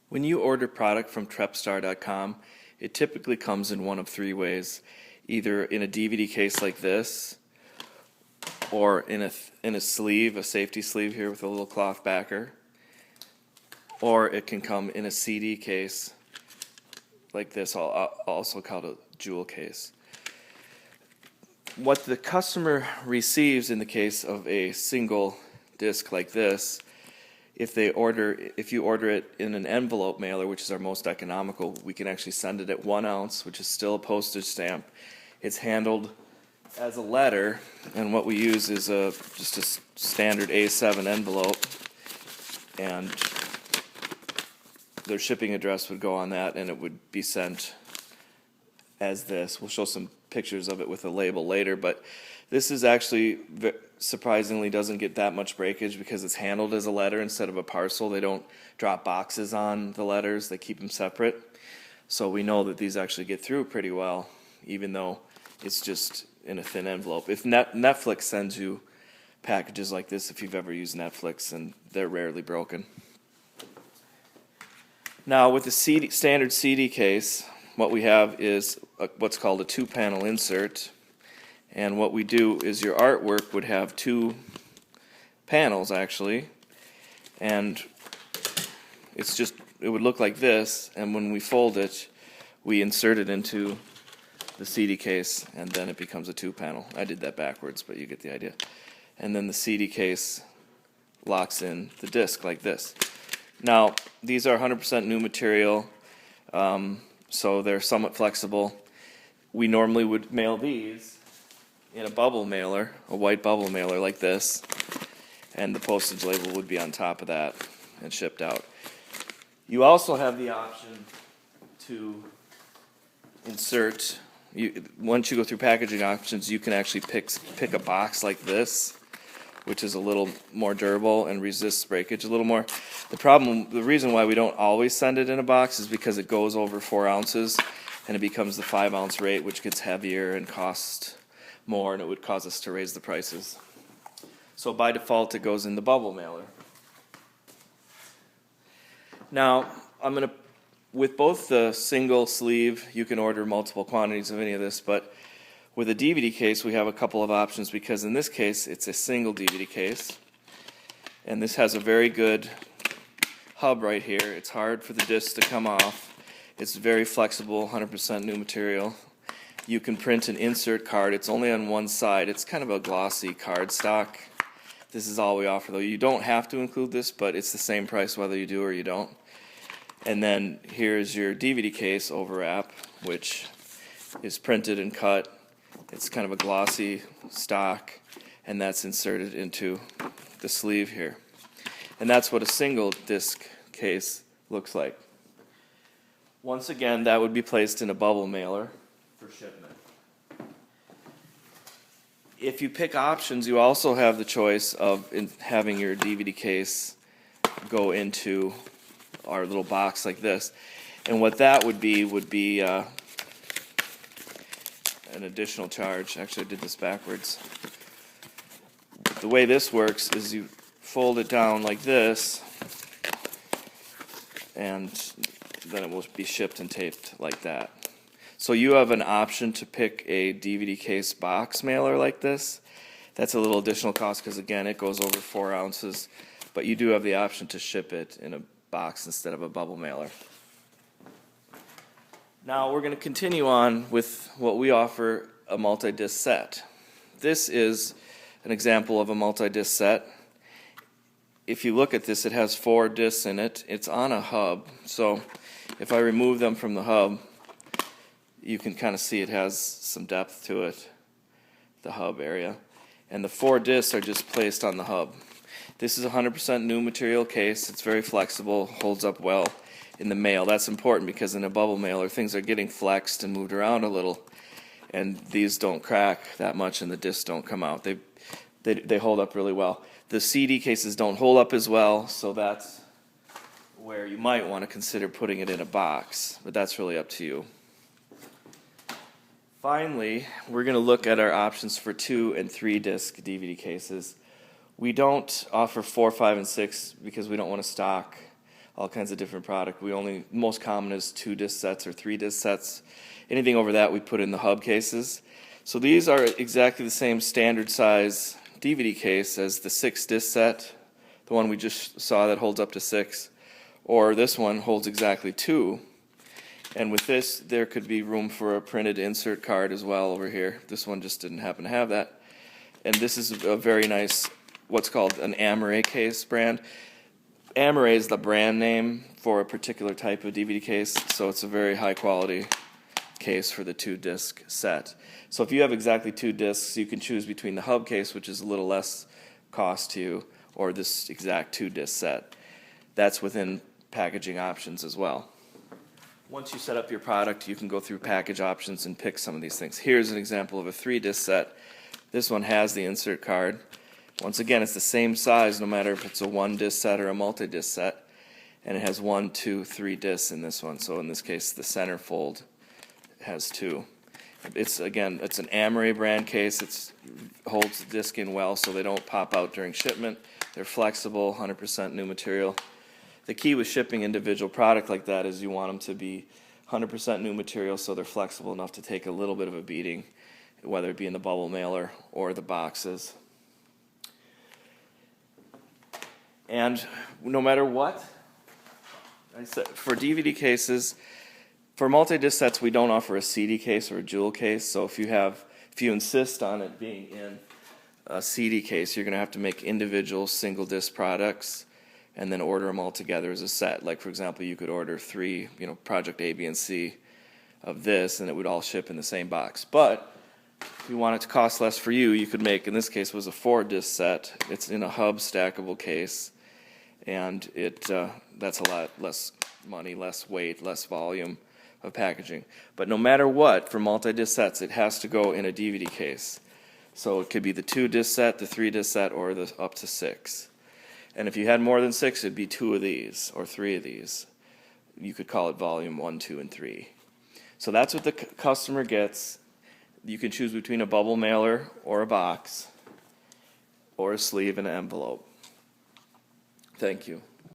When you order product from TrepStar.com, it typically comes in one of three ways. Either in a DVD case like this, or in a sleeve, a safety sleeve here with a little cloth backer, or it can come in a CD case like this, also called a jewel case. What the customer receives in the case of a single disc like this, if you order it in an envelope mailer, which is our most economical, we can actually send it at 1 ounce, which is still a postage stamp. It's handled as a letter, and what we use is just a standard A7 envelope, and their shipping address would go on that, and it would be sent as this. We'll show some pictures of it with a label later, but this is actually surprisingly doesn't get that much breakage because it's handled as a letter instead of a parcel. They don't drop boxes on the letters, they keep them separate. So we know that these actually get through pretty well, even though it's just in a thin envelope. If Netflix sends you packages like this, if you've ever used Netflix, and they're rarely broken. Now with the standard CD case, what we have is what's called a 2-panel insert. And what we do is your artwork would have 2 panels actually, and it would look like this, and when we fold it, we insert it into the CD case, and then it becomes a 2-panel. I did that backwards, but you get the idea. And then the CD case locks in the disc like this. Now, these are 100% new material, so they're somewhat flexible. We normally would mail these in a bubble mailer, a white bubble mailer like this, and the postage label would be on top of that and shipped out. You also have the option to insert, once you go through packaging options, you can actually pick a box like this, which is a little more durable and resists breakage a little more. The reason why we don't always send it in a box is because it goes over 4 ounces and it becomes the 5-ounce rate, which gets heavier and costs more, and it would cause us to raise the prices. So by default, it goes in the bubble mailer. Now, with both the single sleeve, you can order multiple quantities of any of this, but with a DVD case, we have a couple of options, because in this case, it's a single DVD case, and this has a very good hub right here. It's hard for the disc to come off. It's very flexible, 100% new material. You can print an insert card. It's only on one side. It's kind of a glossy card stock. This is all we offer, though. You don't have to include this, but it's the same price whether you do or you don't. And then here's your DVD case overwrap, which is printed and cut. It's kind of a glossy stock, and that's inserted into the sleeve here. And that's what a single disc case looks like. Once again, that would be placed in a bubble mailer for shipment. If you pick options, you also have the choice of having your DVD case go into our little box like this. And what that would be an additional charge. Actually, I did this backwards. The way this works is you fold it down like this, and then it will be shipped and taped like that. So you have an option to pick a DVD case box mailer like this. That's a little additional cost because, again, it goes over 4 ounces, but you do have the option to ship it in a box instead of a bubble mailer. Now we're going to continue on with what we offer, a multi-disc set. This is an example of a multi-disc set. If you look at this, it has 4 discs in it. It's on a hub, so if I remove them from the hub, you can kind of see it has some depth to it, the hub area. And the 4 discs are just placed on the hub. This is a 100% new material case. It's very flexible, holds up well in the mail. That's important because in a bubble mailer, things are getting flexed and moved around a little, and these don't crack that much and the discs don't come out. They hold up really well. The CD cases don't hold up as well, so that's where you might want to consider putting it in a box, but that's really up to you. Finally, we're going to look at our options for 2 and 3 disc DVD cases. We don't offer 4, 5, and 6 because we don't want to stock all kinds of different product. Most common is 2 disc sets or 3 disc sets. Anything over that we put in the hub cases. So these are exactly the same standard size DVD case as the 6 disc set, the one we just saw that holds up to 6, or this one holds exactly 2. And with this, there could be room for a printed insert card as well over here. This one just didn't happen to have that. And this is a very nice, what's called an Amaray case brand. Amaray is the brand name for a particular type of DVD case, so it's a very high quality case for the 2 disc set. So if you have exactly 2 discs, you can choose between the hub case, which is a little less cost to you, or this exact 2 disc set. That's within packaging options as well. Once you set up your product, you can go through package options and pick some of these things. Here's an example of a 3 disc set. This one has the insert card. Once again, it's the same size no matter if it's a 1 disc set or a multi-disc set. And it has 1, 2, 3 discs in this one. So in this case, the center fold has 2. It's an Amaray brand case. It holds the disc in well so they don't pop out during shipment. They're flexible, 100% new material. The key with shipping individual product like that is you want them to be 100% new material so they're flexible enough to take a little bit of a beating, whether it be in the bubble mailer or the boxes. And no matter what, I said, for DVD cases, for multi-disc sets, we don't offer a CD case or a jewel case. So if you insist on it being in a CD case, you're going to have to make individual single disc products and then order them all together as a set. Like, for example, you could order 3, Project A, B, and C of this, and it would all ship in the same box. But if you want it to cost less for you, you could make, in this case, was a 4 disc set. It's in a hub stackable case, and that's a lot less money, less weight, less volume of packaging. But no matter what, for multi-disc sets, it has to go in a DVD case. So it could be the 2 disc set, the 3 disc set, or the up to 6. And if you had more than 6, it'd be 2 of these or 3 of these. You could call it volume 1, 2, and 3. So that's what the customer gets. You can choose between a bubble mailer or a box or a sleeve and an envelope. Thank you.